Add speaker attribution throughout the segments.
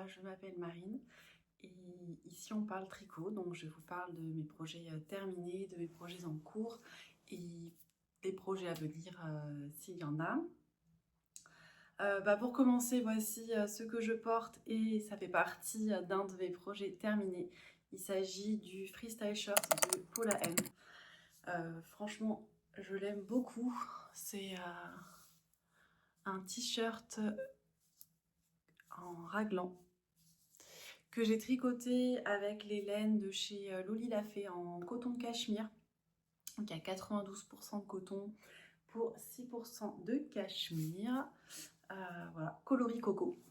Speaker 1: je m'appelle Marine et ici on parle tricot, donc je vous parle de mes projets terminés, de mes projets en cours et des projets à venir s'il y en a. Pour commencer, voici ce que je porte et ça fait partie d'un de mes projets terminés. Il s'agit du freestyle shirt de Paula M. Franchement, je l'aime beaucoup. C'est un t-shirt en raglan que j'ai tricoté avec les laines de chez Loli Lafay en coton de cachemire. Donc il y a 92% de coton pour 6% de cachemire. Voilà, coloris coco.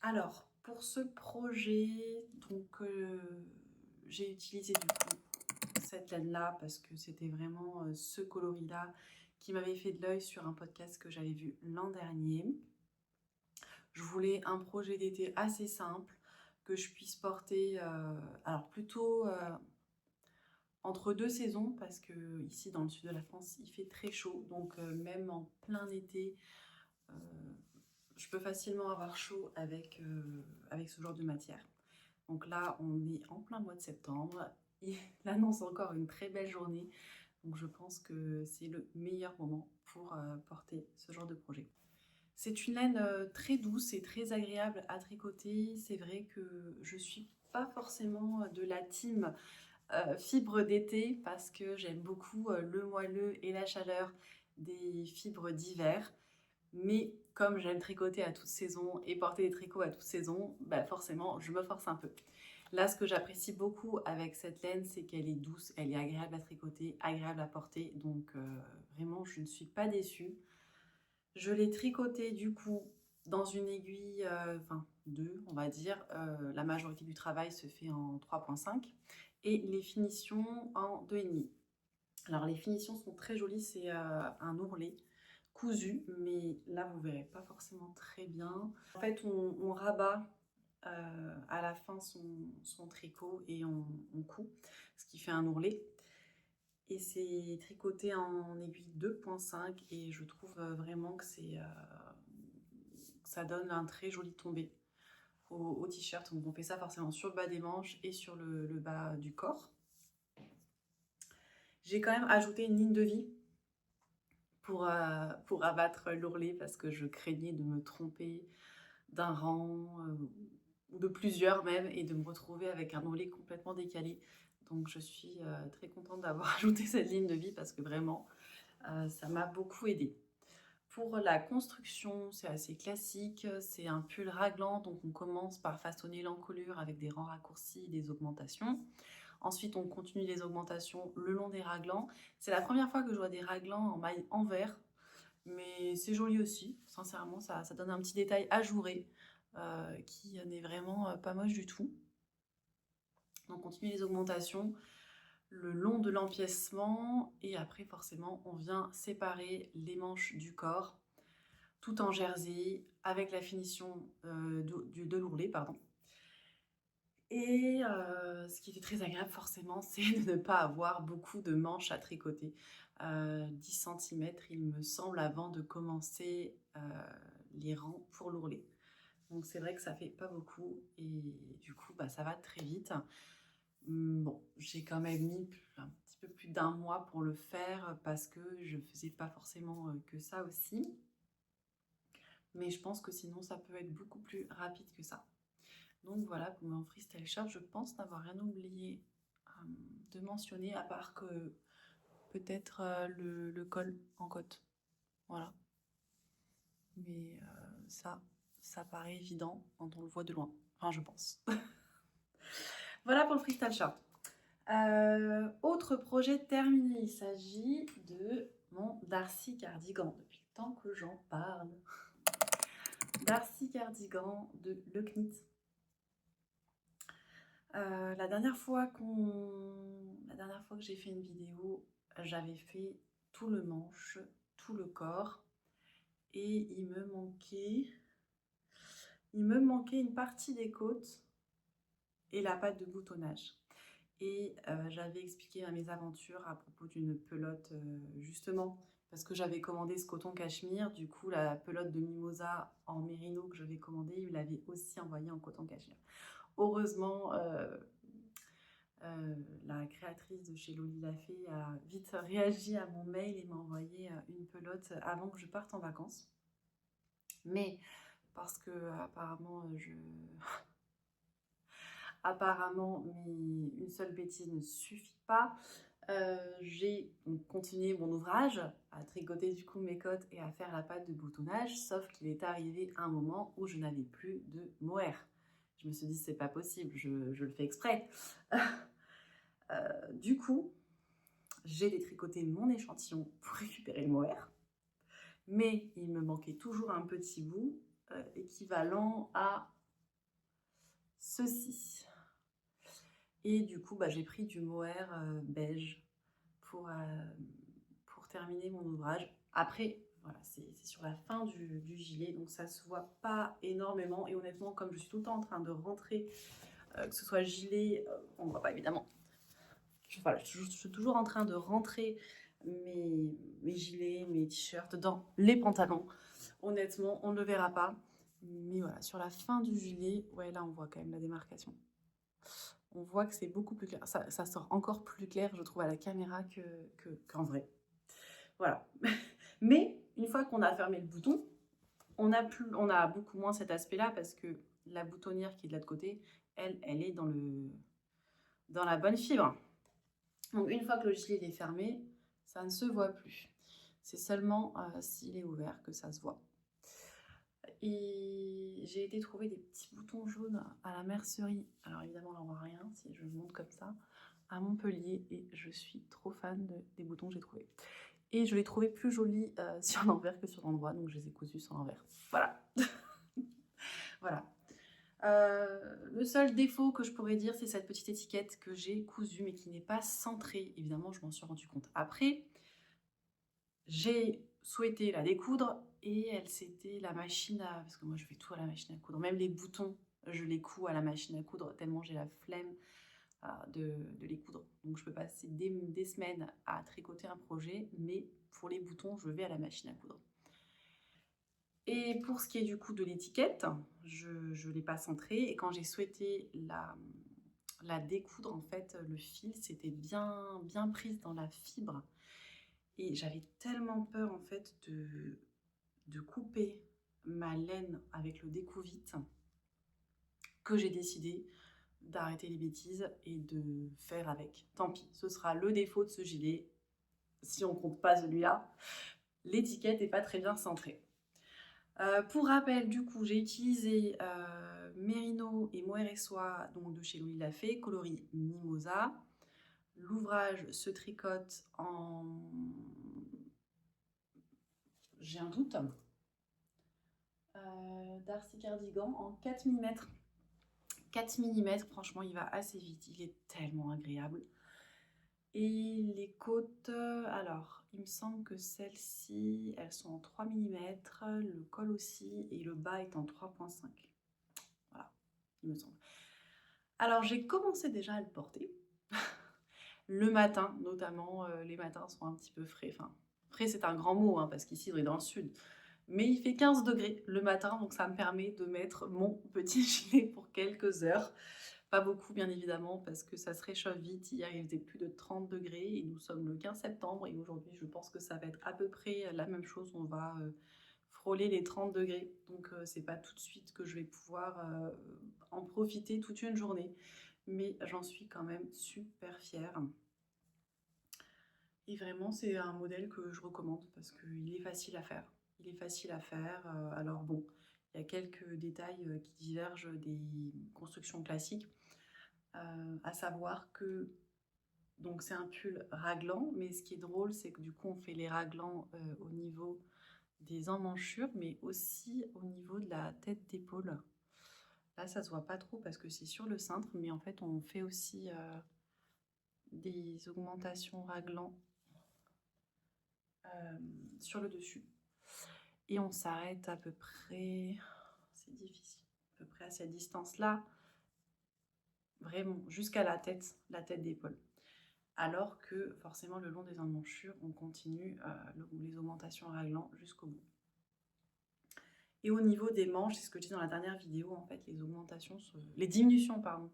Speaker 1: Alors, pour ce projet, donc j'ai utilisé du coup cette laine-là parce que c'était vraiment ce coloris-là qui m'avait fait de l'œil sur un podcast que j'avais vu l'an dernier. Je voulais un projet d'été assez simple que je puisse porter, alors plutôt entre deux saisons parce que ici dans le sud de la France il fait très chaud, donc même en plein été je peux facilement avoir chaud avec ce genre de matière. Donc là on est en plein mois de septembre, il annonce encore une très belle journée, donc je pense que c'est le meilleur moment pour porter ce genre de projet. C'est une laine très douce et très agréable à tricoter. C'est vrai que je suis pas forcément de la team fibres d'été parce que j'aime beaucoup le moelleux et la chaleur des fibres d'hiver. Mais comme j'aime tricoter à toute saison et porter des tricots à toute saison, forcément je me force un peu. Là, ce que j'apprécie beaucoup avec cette laine, c'est qu'elle est douce, elle est agréable à tricoter, agréable à porter. Donc vraiment, je ne suis pas déçue. Je l'ai tricoté du coup dans une aiguille, enfin deux on va dire. La majorité du travail se fait en 3,5 et les finitions en 2,5. Alors les finitions sont très jolies, c'est un ourlet cousu, mais là vous verrez pas forcément très bien. En fait on rabat à la fin son tricot et on coud, ce qui fait un ourlet. Et c'est tricoté en aiguille 2,5 et je trouve vraiment que ça donne un très joli tombé au t-shirt. Donc on fait ça forcément sur le bas des manches et sur le bas du corps. J'ai quand même ajouté une ligne de vie pour abattre l'ourlet parce que je craignais de me tromper d'un rang ou de plusieurs même et de me retrouver avec un ourlet complètement décalé. Donc je suis très contente d'avoir ajouté cette ligne de vie parce que vraiment ça m'a beaucoup aidé. Pour la construction, c'est assez classique, c'est un pull raglan, donc on commence par façonner l'encolure avec des rangs raccourcis et des augmentations. Ensuite, on continue les augmentations le long des raglans. C'est la première fois que je vois des raglans en maille envers, mais c'est joli aussi. Sincèrement, ça donne un petit détail ajouré qui n'est vraiment pas moche du tout. Donc, on continue les augmentations le long de l'empiècement et après, forcément, on vient séparer les manches du corps tout en jersey avec la finition de l'ourlet, pardon. Et ce qui était très agréable forcément, c'est de ne pas avoir beaucoup de manches à tricoter. 10 cm il me semble avant de commencer les rangs pour l'ourlet. Donc c'est vrai que ça fait pas beaucoup et du coup ça va très vite. Bon, j'ai quand même mis un petit peu plus d'un mois pour le faire parce que je faisais pas forcément que ça aussi. Mais je pense que sinon ça peut être beaucoup plus rapide que ça. Donc voilà, pour mon freestyle shirt, je pense n'avoir rien oublié de mentionner, à part que peut-être le col en côte. Voilà. Mais ça paraît évident quand on le voit de loin. Enfin, je pense. Voilà pour le freestyle shirt. Autre projet terminé, il s'agit de mon Darcy cardigan. Depuis le temps que j'en parle. Darcy cardigan de Le Knit. La dernière fois que j'ai fait une vidéo, j'avais fait tout le manche, tout le corps et il me manquait une partie des côtes et la patte de boutonnage. Et j'avais expliqué mes aventures à propos d'une pelote justement parce que j'avais commandé ce coton cachemire. Du coup, la pelote de mimosa en mérino que j'avais commandé, il l'avait aussi envoyé en coton cachemire. Heureusement, la créatrice de chez Loli l'a fait a vite réagi à mon mail et m'a envoyé une pelote avant que je parte en vacances. Mais parce que apparemment une seule bêtise ne suffit pas, j'ai continué mon ouvrage à tricoter du coup mes cottes et à faire la pâte de boutonnage, sauf qu'il est arrivé un moment où je n'avais plus de mohair. Je me suis dit c'est pas possible, je le fais exprès. Du coup, j'ai détricoté mon échantillon pour récupérer le mohair, mais il me manquait toujours un petit bout équivalent à ceci. Et du coup, j'ai pris du mohair beige pour terminer mon ouvrage. Après, voilà, c'est sur la fin du gilet, donc ça se voit pas énormément. Et honnêtement, comme je suis tout le temps en train de rentrer, que ce soit gilet, on ne voit pas évidemment. Je suis toujours en train de rentrer mes gilets, mes t-shirts dans les pantalons. Honnêtement, on ne le verra pas. Mais voilà, sur la fin du gilet, ouais, là, on voit quand même la démarcation. On voit que c'est beaucoup plus clair. Ça sort encore plus clair, je trouve, à la caméra qu'en vrai. Voilà. Mais une fois qu'on a fermé le bouton, on a beaucoup moins cet aspect-là parce que la boutonnière qui est de l'autre côté, elle est dans la bonne fibre. Donc une fois que le gilet est fermé, ça ne se voit plus. C'est seulement s'il est ouvert que ça se voit. Et j'ai été trouver des petits boutons jaunes à la mercerie. Alors évidemment, on n'en voit rien si je le montre comme ça. À Montpellier, et je suis trop fan des boutons que j'ai trouvés. Et je les trouvais plus jolis sur l'envers que sur l'endroit, donc je les ai cousus sur l'envers. Voilà. Voilà. Le seul défaut que je pourrais dire, c'est cette petite étiquette que j'ai cousue, mais qui n'est pas centrée. Évidemment, je m'en suis rendu compte après. J'ai souhaité la découdre et c'était la machine à... Parce que moi, je fais tout à la machine à coudre. Même les boutons, je les couds à la machine à coudre, tellement j'ai la flemme de les coudre. Donc, je peux passer des semaines à tricoter un projet, mais pour les boutons, je vais à la machine à coudre. Et pour ce qui est du coup de l'étiquette, je ne l'ai pas centrée. Et quand j'ai souhaité la découdre, en fait, le fil s'était bien prise dans la fibre. Et j'avais tellement peur, en fait, de couper ma laine avec le découvite que j'ai décidé d'arrêter les bêtises et de faire avec. Tant pis, ce sera le défaut de ce gilet, si on compte pas celui-là. L'étiquette n'est pas très bien centrée. Pour rappel, du coup, j'ai utilisé Mérino et Mohair et Soie, donc de chez Loli l'a fait, coloris Mimosa. L'ouvrage se tricote en... J'ai un doute. Darcy Cardigan en 4 mm. 4 mm, franchement, il va assez vite. Il est tellement agréable. Et les côtes, alors, il me semble que celles-ci, elles sont en 3 mm, le col aussi, et le bas est en 3,5. Voilà, il me semble. Alors, j'ai commencé déjà à le porter. Le matin, notamment, les matins sont un petit peu frais. Enfin, frais, c'est un grand mot, hein, parce qu'ici, on est dans le sud. Mais il fait 15 degrés le matin, donc ça me permet de mettre mon petit gilet pour quelques heures. Pas beaucoup, bien évidemment, parce que ça se réchauffe vite. Hier, il faisait plus de 30 degrés et nous sommes le 15 septembre. Et aujourd'hui, je pense que ça va être à peu près la même chose. On va frôler les 30 degrés. Donc, c'est pas tout de suite que je vais pouvoir en profiter toute une journée. Mais j'en suis quand même super fière. Et vraiment, c'est un modèle que je recommande parce qu'il est facile à faire. Il est facile à faire. Alors bon, il y a quelques détails qui divergent des constructions classiques. À savoir que donc c'est un pull raglan, mais ce qui est drôle, c'est que du coup, on fait les raglans au niveau des emmanchures, mais aussi au niveau de la tête d'épaule. Là, ça se voit pas trop parce que c'est sur le cintre, mais en fait, on fait aussi des augmentations raglan sur le dessus. Et on s'arrête à peu près, c'est difficile, à peu près à cette distance-là, vraiment jusqu'à la tête d'épaule. alors que forcément le long des emmanchures, on continue les augmentations raglan jusqu'au bout. Et au niveau des manches, c'est ce que je dis dans la dernière vidéo, en fait, les diminutions, pardon,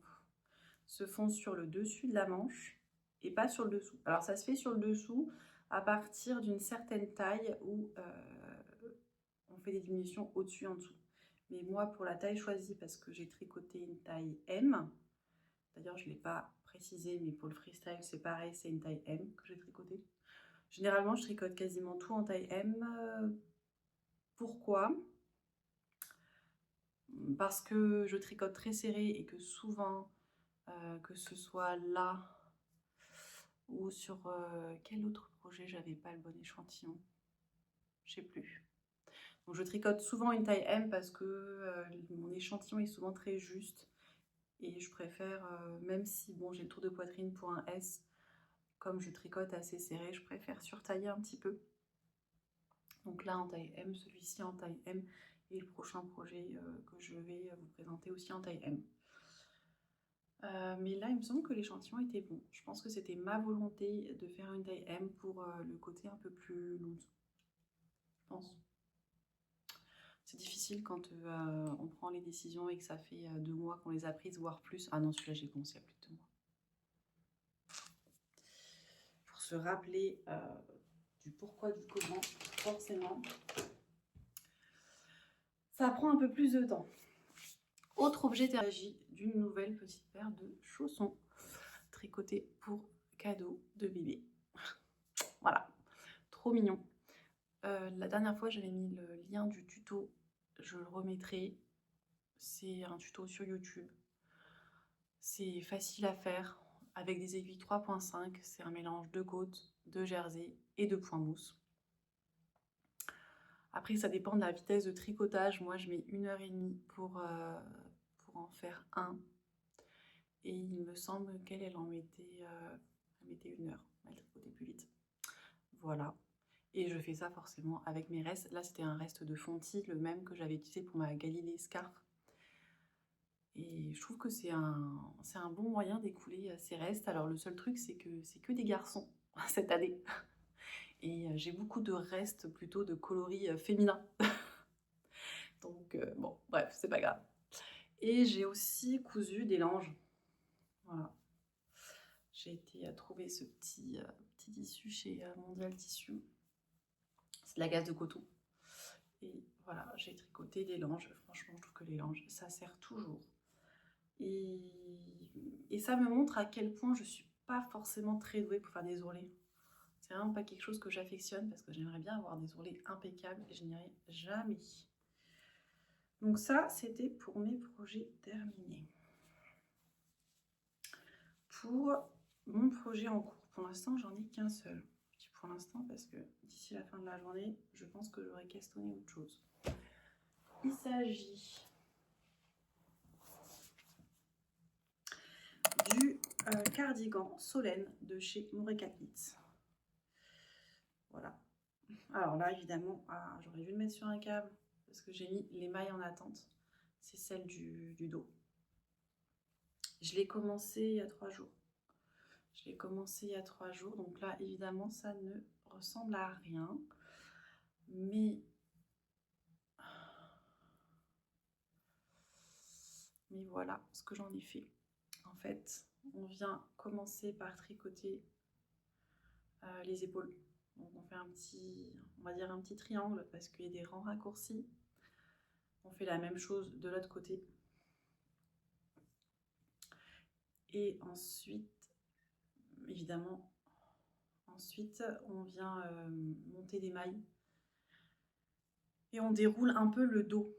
Speaker 1: se font sur le dessus de la manche et pas sur le dessous. Alors ça se fait sur le dessous à partir d'une certaine taille où on fait des diminutions au-dessus et en dessous. Mais moi, pour la taille choisie, parce que j'ai tricoté une taille M, d'ailleurs je ne l'ai pas précisé, mais pour le freestyle c'est pareil, c'est une taille M que j'ai tricoté. Généralement je tricote quasiment tout en taille M. Pourquoi ? Parce que je tricote très serré et que souvent, que ce soit là ou sur quel autre projet j'avais pas le bon échantillon, je sais plus. Donc je tricote souvent une taille M parce que mon échantillon est souvent très juste et je préfère, même si bon j'ai le tour de poitrine pour un S, comme je tricote assez serré, je préfère surtailler un petit peu. Donc là en taille M, celui-ci en taille M et le prochain projet que je vais vous présenter aussi en taille M. Mais là il me semble que l'échantillon était bon. Je pense que c'était ma volonté de faire une taille M pour le côté un peu plus loose. Je pense. C'est difficile quand on prend les décisions et que ça fait 2 mois qu'on les a prises, voire plus. Ah non, celui-là j'ai commencé il y a plus de 2 mois. Pour se rappeler du pourquoi, du comment, forcément, ça prend un peu plus de temps. Autre objet, il s'agit d'une nouvelle petite paire de chaussons tricotés pour cadeau de bébé. Voilà, trop mignon. La dernière fois, j'avais mis le lien du tuto, je le remettrai. C'est un tuto sur YouTube. C'est facile à faire avec des aiguilles 3.5. C'est un mélange de côte, de jersey et de point mousse. Après, ça dépend de la vitesse de tricotage. Moi, je mets 1h30 pour en faire un. Et il me semble qu'elle en mettait, 1 heure. Elle tricotait plus vite. Voilà. Et je fais ça forcément avec mes restes. Là, c'était un reste de fontis, le même que j'avais utilisé pour ma Galilée Scarf. Et je trouve que c'est un bon moyen d'écouler ces restes. Alors le seul truc, c'est que des garçons cette année. Et j'ai beaucoup de restes plutôt de coloris féminins. Donc bon, bref, c'est pas grave. Et j'ai aussi cousu des langes. Voilà. J'ai été trouver ce petit tissu chez Mondial Tissu. C'est de la gaze de coton. Et voilà, j'ai tricoté des langes. Franchement, je trouve que les langes, ça sert toujours. Et ça me montre à quel point je suis pas forcément très douée pour faire des ourlets. C'est vraiment pas quelque chose que j'affectionne parce que j'aimerais bien avoir des ourlets impeccables et je n'y arrive jamais. Donc ça, c'était pour mes projets terminés. Pour mon projet en cours, pour l'instant, j'en ai qu'un seul. Je dis pour l'instant parce que d'ici la fin de la journée, je pense que j'aurai questionné autre chose. Il s'agit du cardigan Solène de chez Moreca Knits. Voilà. Alors là, évidemment, j'aurais dû le mettre sur un câble parce que j'ai mis les mailles en attente. C'est celle du dos. Je l'ai commencé il y a 3 jours. Donc là, évidemment, ça ne ressemble à rien. Mais voilà ce que j'en ai fait. En fait, on vient commencer par tricoter les épaules. Donc on fait on va dire un petit triangle parce qu'il y a des rangs raccourcis. On fait la même chose de l'autre côté. Et ensuite, évidemment, on vient monter des mailles. Et on déroule un peu le dos.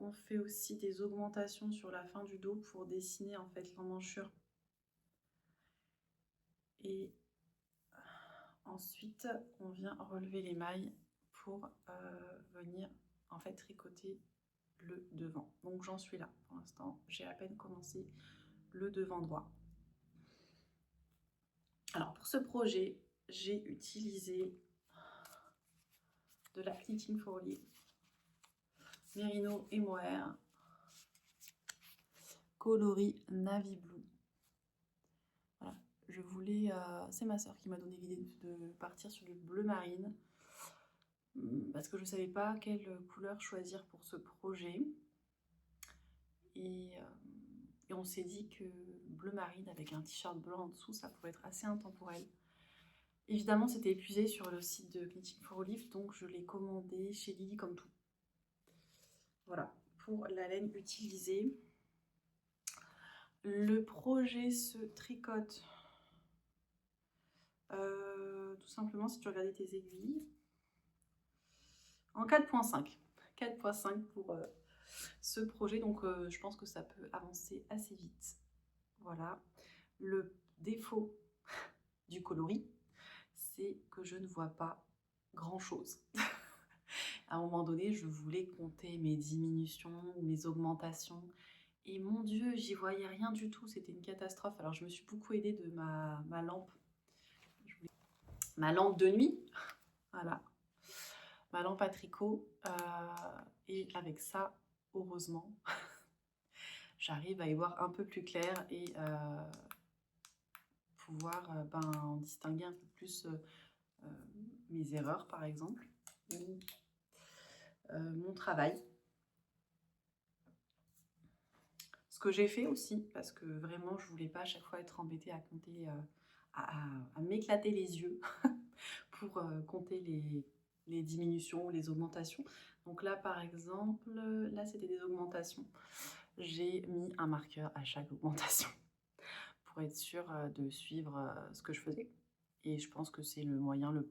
Speaker 1: On fait aussi des augmentations sur la fin du dos pour dessiner en fait l'emmanchure. Et ensuite, on vient relever les mailles pour venir en fait tricoter le devant. Donc j'en suis là pour l'instant. J'ai à peine commencé le devant droit. Alors pour ce projet, j'ai utilisé de la Knitting for Live, Merino et Mohair, coloris navy blue. Voilà, je voulais... c'est ma soeur qui m'a donné l'idée de partir sur du bleu marine. Parce que je ne savais pas quelle couleur choisir pour ce projet. Et on s'est dit que bleu marine avec un t-shirt blanc en dessous, ça pouvait être assez intemporel. Évidemment, c'était épuisé sur le site de Knitting for Olive, donc je l'ai commandé chez Lily comme tout. Voilà, pour la laine utilisée. Le projet se tricote tout simplement si tu regardais tes aiguilles en 4.5. 4.5 pour ce projet, donc je pense que ça peut avancer assez vite. Voilà. Le défaut du coloris, c'est que je ne vois pas grand chose. À un moment donné, je voulais compter mes diminutions, mes augmentations, et mon Dieu, j'y voyais rien du tout, c'était une catastrophe. Alors je me suis beaucoup aidée de ma lampe, ma lampe de nuit, voilà, ma lampe à tricot, et avec ça, heureusement, j'arrive à y voir un peu plus clair et pouvoir distinguer un peu plus mes erreurs par exemple, ou mon travail. Ce que j'ai fait aussi, parce que vraiment je voulais pas à chaque fois être embêtée à compter, à m'éclater les yeux pour compter les diminutions ou les augmentations. Donc là par exemple, là c'était des augmentations. J'ai mis un marqueur à chaque augmentation pour être sûre de suivre ce que je faisais. Et je pense que c'est le moyen le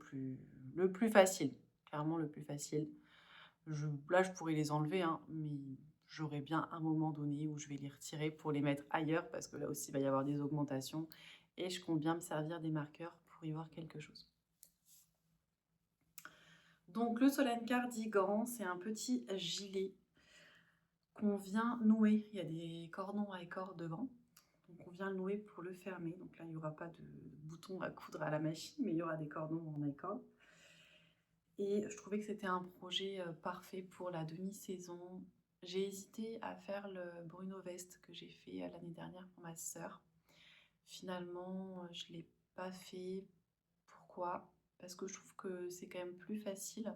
Speaker 1: plus facile, clairement le plus facile. Là, je pourrais les enlever, hein, mais j'aurai bien un moment donné où je vais les retirer pour les mettre ailleurs, parce que là aussi, il va y avoir des augmentations. Et je compte bien me servir des marqueurs pour y voir quelque chose. Donc, le Solène Cardigan, c'est un petit gilet qu'on vient nouer. Il y a des cordons à écort devant. Donc, on vient le nouer pour le fermer. Donc là, il n'y aura pas de bouton à coudre à la machine, mais il y aura des cordons en écort. Et je trouvais que c'était un projet parfait pour la demi-saison. J'ai hésité à faire le Bruno Veste que j'ai fait l'année dernière pour ma sœur. Finalement, je ne l'ai pas fait. Pourquoi? Parce que je trouve que c'est quand même plus facile.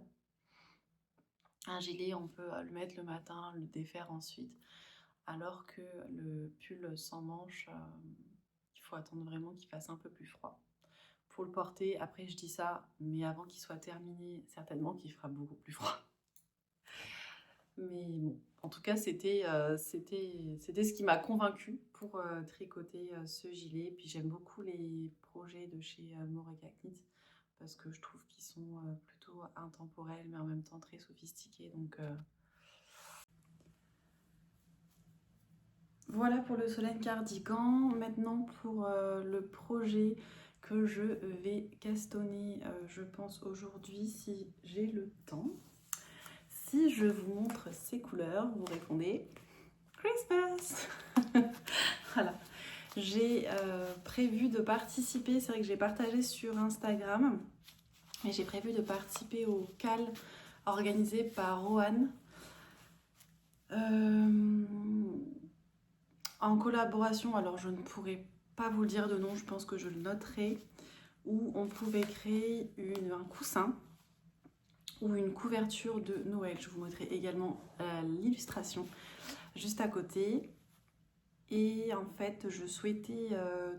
Speaker 1: Un gilet, on peut le mettre le matin, le défaire ensuite. Alors que le pull sans manches, il faut attendre vraiment qu'il fasse un peu plus froid pour le porter. Après, je dis ça, mais avant qu'il soit terminé, certainement qu'il fera beaucoup plus froid. Mais bon, en tout cas, c'était ce qui m'a convaincue pour tricoter ce gilet. Puis j'aime beaucoup les projets de chez Morega Knit parce que je trouve qu'ils sont plutôt intemporels, mais en même temps très sophistiqués. Donc voilà pour le Solène Cardigan. Maintenant pour le projet que je vais castonner, je pense aujourd'hui, si j'ai le temps. Si je vous montre ces couleurs, vous répondez Christmas. Voilà. J'ai prévu de participer, c'est vrai que j'ai partagé sur Instagram, mais j'ai prévu de participer au CAL organisé par Rohan. En collaboration, alors je ne pourrais pas vous le dire de nom, je pense que je le noterai, où on pouvait créer un coussin ou une couverture de Noël. Je vous montrerai également l'illustration juste à côté. Et en fait, je souhaitais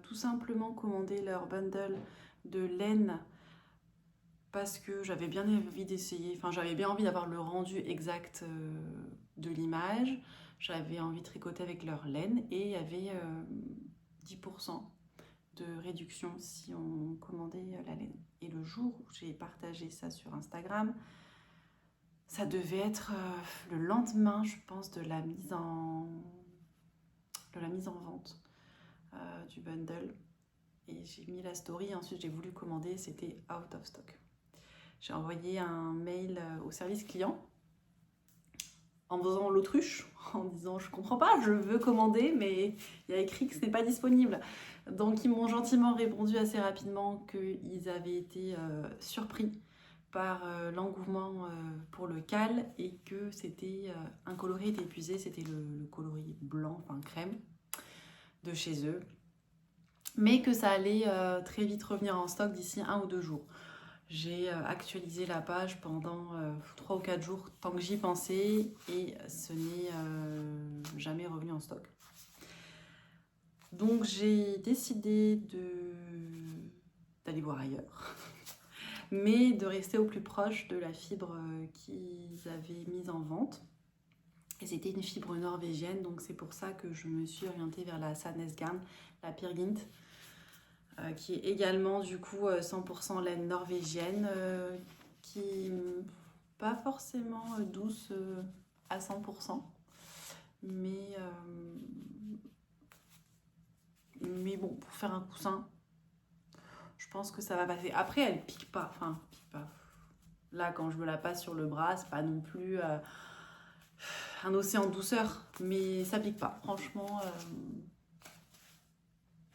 Speaker 1: tout simplement commander leur bundle de laine parce que j'avais bien envie d'essayer, enfin j'avais bien envie d'avoir le rendu exact de l'image. J'avais envie de tricoter avec leur laine et il y avait 10% de réduction si on commandait la laine. Et le jour où j'ai partagé ça sur Instagram, ça devait être le lendemain, je pense, de la mise en vente du bundle. Et j'ai mis la story, ensuite j'ai voulu commander, c'était out of stock. J'ai envoyé un mail au service client en faisant l'autruche, en disant je comprends pas, je veux commander, mais il y a écrit que ce n'est pas disponible. Donc ils m'ont gentiment répondu assez rapidement qu'ils avaient été surpris par l'engouement pour le cal et que c'était un coloris était épuisé, c'était le coloris blanc, enfin crème, de chez eux. mais que ça allait très vite revenir en stock d'ici 1 ou 2 jours. J'ai actualisé la page pendant 3 ou 4 jours tant que j'y pensais et ce n'est jamais revenu en stock. Donc j'ai décidé d'aller voir ailleurs, mais de rester au plus proche de la fibre qu'ils avaient mise en vente. Et c'était une fibre norvégienne, donc c'est pour ça que je me suis orientée vers la Sandnesgarn, la Peer Gynt, qui est également du coup 100% laine norvégienne, qui pas forcément douce à 100%, mais bon, pour faire un coussin, je pense que ça va passer. Après, elle pique pas, enfin, pique pas. Là, quand je me la passe sur le bras, c'est pas non plus un océan de douceur, mais ça pique pas. Franchement,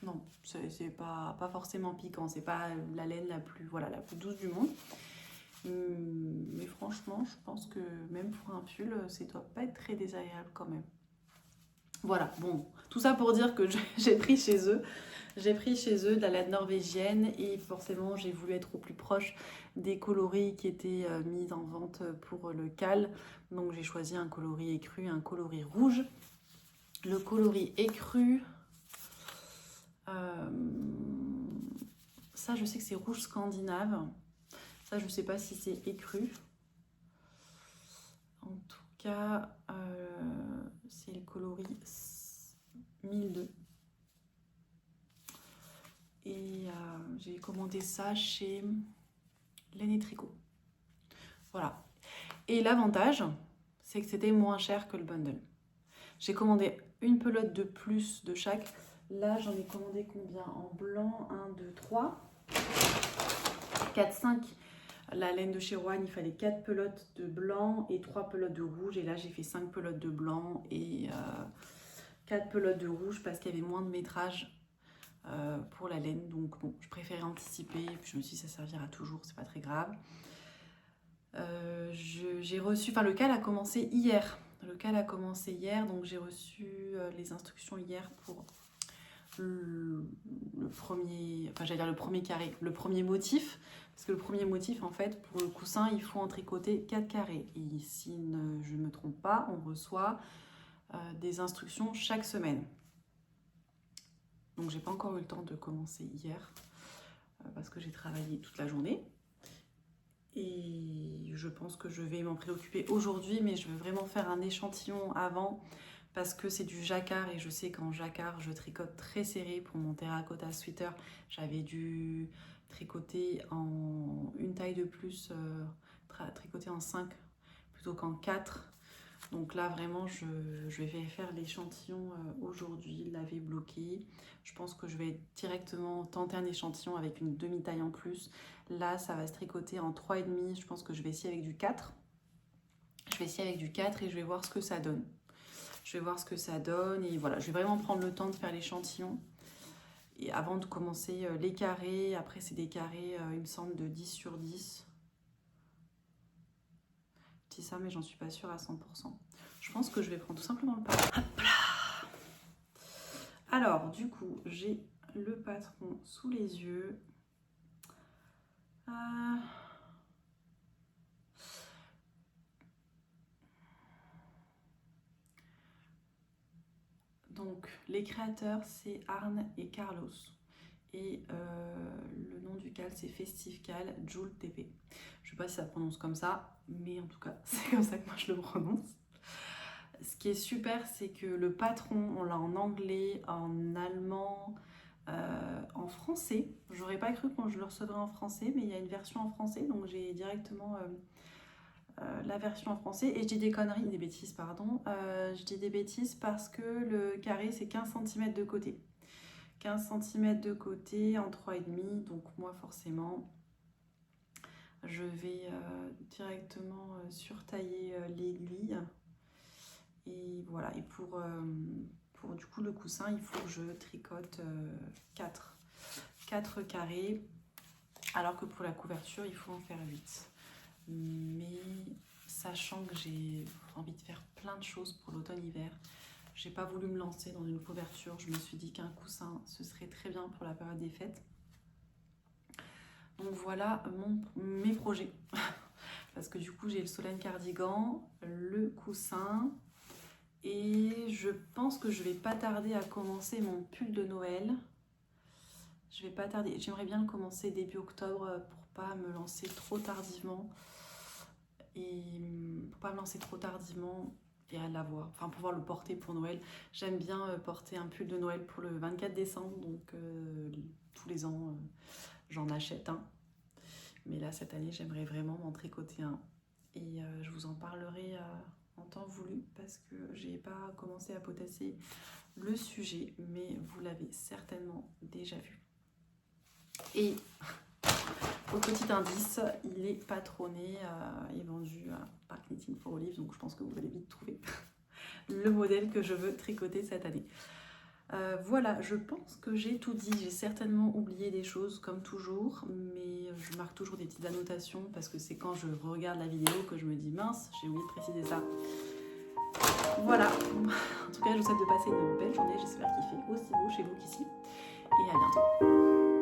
Speaker 1: non, c'est pas forcément piquant. C'est pas la laine la plus douce du monde. Mais franchement, je pense que même pour un pull, ça doit pas être très désagréable quand même. Voilà, bon, tout ça pour dire que j'ai pris chez eux. J'ai pris chez eux de la laine norvégienne et forcément j'ai voulu être au plus proche des coloris qui étaient mis en vente pour le cal. Donc j'ai choisi un coloris écru et un coloris rouge. Le coloris écru, ça je sais que c'est rouge scandinave. Ça je sais pas si c'est écru. En tout cas, c'est le coloris 1002. Et j'ai commandé ça chez Laine et Tricot. Voilà. Et l'avantage, c'est que c'était moins cher que le bundle. J'ai commandé une pelote de plus de chaque. Là, j'en ai commandé combien? En blanc, 1, 2, 3, 4, 5. La laine de chez Rouen, il fallait 4 pelotes de blanc et 3 pelotes de rouge. Et là, j'ai fait 5 pelotes de blanc et 4 pelotes de rouge parce qu'il y avait moins de métrage pour la laine. Donc bon, je préférais anticiper. Puis je me suis dit, ça servira toujours, c'est pas très grave. J'ai reçu, enfin le cal a commencé hier. Donc j'ai reçu les instructions hier pour le premier, enfin j'allais dire le premier carré, le premier motif, parce que le premier motif en fait pour le coussin il faut en tricoter 4 carrés et si je ne me trompe pas on reçoit des instructions chaque semaine. Donc j'ai pas encore eu le temps de commencer hier parce que j'ai travaillé toute la journée. Et je pense que je vais m'en préoccuper aujourd'hui, mais je veux vraiment faire un échantillon avant parce que c'est du jacquard et je sais qu'en jacquard, je tricote très serré pour mon terracotta sweater. J'avais dû tricoter en une taille de plus, tricoter en 5 plutôt qu'en 4. Donc là, vraiment, je vais faire l'échantillon aujourd'hui, laver, bloquer. Je pense que je vais directement tenter un échantillon avec une demi-taille en plus. Là, ça va se tricoter en 3,5. Je pense que je vais essayer avec du 4. Je vais essayer avec du 4 et je vais voir ce que ça donne. Et voilà, je vais vraiment prendre le temps de faire l'échantillon. Et avant de commencer les carrés, après c'est des carrés, il me semble, de 10 sur 10. Je dis ça, mais j'en suis pas sûre à 100%. Je pense que je vais prendre tout simplement le patron. Hop là. Alors, du coup, j'ai le patron sous les yeux. Donc, les créateurs, c'est Arne et Carlos. Et le nom du cal, c'est Festive Cal, Joule TP. Je sais pas si ça prononce comme ça, mais en tout cas, c'est comme ça que moi je le prononce. Ce qui est super, c'est que le patron, on l'a en anglais, en allemand, en français. J'aurais pas cru que je le recevrais en français, mais il y a une version en français, donc j'ai directement la version en français. Et je dis des conneries, des bêtises, pardon. Je dis des bêtises parce que le carré, c'est 15 cm de côté. 15 cm de côté en 3,5. Donc moi, forcément, je vais directement surtailler l'aiguille. Et voilà, et pour du coup le coussin, il faut que je tricote 4 carrés, alors que pour la couverture, il faut en faire 8. Mais sachant que j'ai envie de faire plein de choses pour l'automne-hiver, J'ai pas voulu me lancer dans une couverture. Je me suis dit qu'un coussin, ce serait très bien pour la période des fêtes. Donc voilà mes projets. Parce que du coup, j'ai le Solène cardigan, le coussin. Et je pense que je vais pas tarder à commencer mon pull de Noël. Je vais pas tarder. J'aimerais bien le commencer début octobre pour pas me lancer trop tardivement. Et à l'avoir, enfin pouvoir le porter pour Noël. J'aime bien porter un pull de Noël pour le 24 décembre, donc tous les ans j'en achète un. Mais là cette année j'aimerais vraiment m'en tricoter un. Et je vous en parlerai en temps voulu parce que j'ai pas commencé à potasser le sujet, mais vous l'avez certainement déjà vu. Et au petit indice, il est patronné et vendu par Knitting for Olive, donc je pense que vous allez vite trouver le modèle que je veux tricoter cette année. Voilà, je pense que j'ai tout dit. J'ai certainement oublié des choses comme toujours, mais je marque toujours des petites annotations parce que c'est quand je regarde la vidéo que je me dis mince, j'ai oublié de préciser ça. Voilà, en tout cas je vous souhaite de passer une belle journée, j'espère qu'il fait aussi beau chez vous qu'ici et à bientôt.